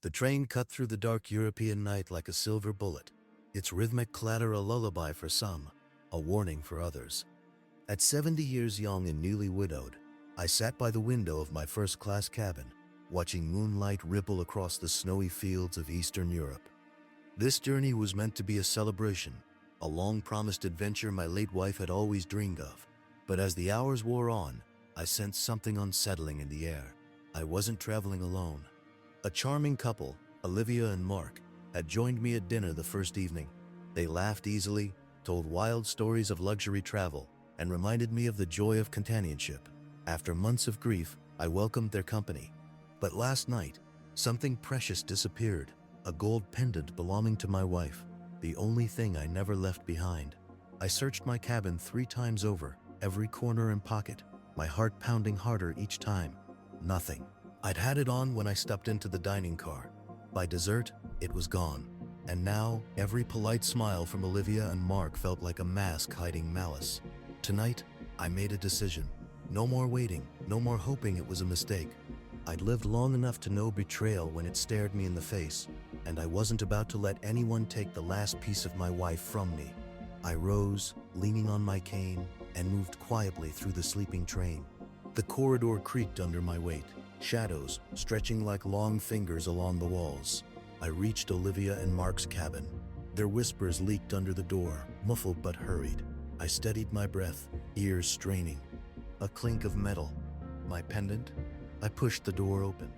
The train cut through the dark European night like a silver bullet, its rhythmic clatter a lullaby for some, a warning for others. At 70 years young and newly widowed, I sat by the window of my first-class cabin, watching moonlight ripple across the snowy fields of Eastern Europe. This journey was meant to be a celebration, a long-promised adventure my late wife had always dreamed of. But as the hours wore on, I sensed something unsettling in the air. I wasn't traveling alone. A charming couple, Olivia and Mark, had joined me at dinner the first evening. They laughed easily, told wild stories of luxury travel, and reminded me of the joy of companionship. After months of grief, I welcomed their company. But last night, something precious disappeared, a gold pendant belonging to my wife, the only thing I never left behind. I searched my cabin 3 times over, every corner and pocket, my heart pounding harder each time. Nothing. I'd had it on when I stepped into the dining car. By dessert, it was gone. And now, every polite smile from Olivia and Mark felt like a mask hiding malice. Tonight, I made a decision. No more waiting, no more hoping it was a mistake. I'd lived long enough to know betrayal when it stared me in the face, and I wasn't about to let anyone take the last piece of my wife from me. I rose, leaning on my cane, and moved quietly through the sleeping train. The corridor creaked under my weight, shadows stretching like long fingers along the walls. I reached Olivia and Mark's cabin. Their whispers leaked under the door, muffled but hurried. I steadied my breath, ears straining. A clink of metal. My pendant? I pushed the door open.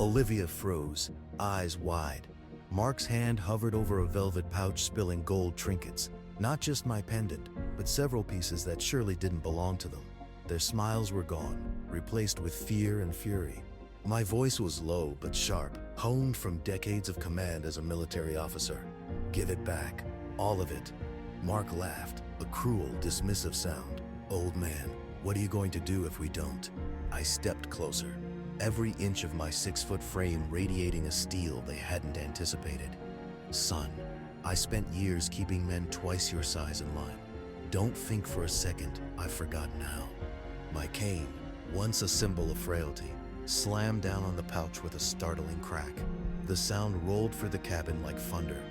Olivia froze, eyes wide. Mark's hand hovered over a velvet pouch spilling gold trinkets. Not just my pendant, but several pieces that surely didn't belong to them. Their smiles were gone, replaced with fear and fury. My voice was low but sharp, honed from decades of command as a military officer. Give it back. All of it. Mark laughed, a cruel, dismissive sound. Old man, what are you going to do if we don't? I stepped closer, every inch of my 6-foot frame radiating a steel they hadn't anticipated. Son, I spent years keeping men twice your size in line. Don't think for a second I've forgotten how. My cane, once a symbol of frailty, slammed down on the pouch with a startling crack. The sound rolled through the cabin like thunder.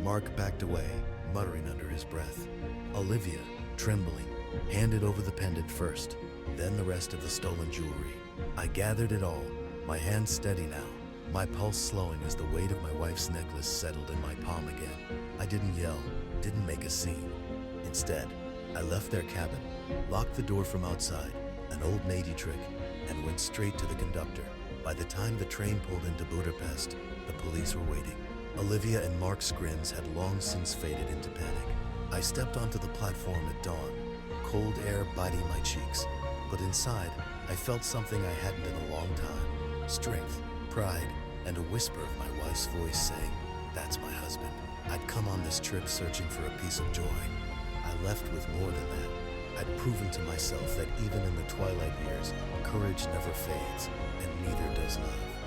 Mark backed away, muttering under his breath. Olivia, trembling, handed over the pendant first, then the rest of the stolen jewelry. I gathered it all, my hands steady now, my pulse slowing as the weight of my wife's necklace settled in my palm again. I didn't yell, didn't make a scene. Instead, I left their cabin, locked the door from outside, an old Navy trick, and went straight to the conductor. By the time the train pulled into Budapest, the police were waiting. Olivia and Mark's grins had long since faded into panic. I stepped onto the platform at dawn, cold air biting my cheeks, but inside, I felt something I hadn't in a long time. Strength, pride, and a whisper of my wife's voice saying, "That's my husband." I'd come on this trip searching for a piece of joy. I left with more than that. I'd proven to myself that even in the twilight years, courage never fades, and neither does love.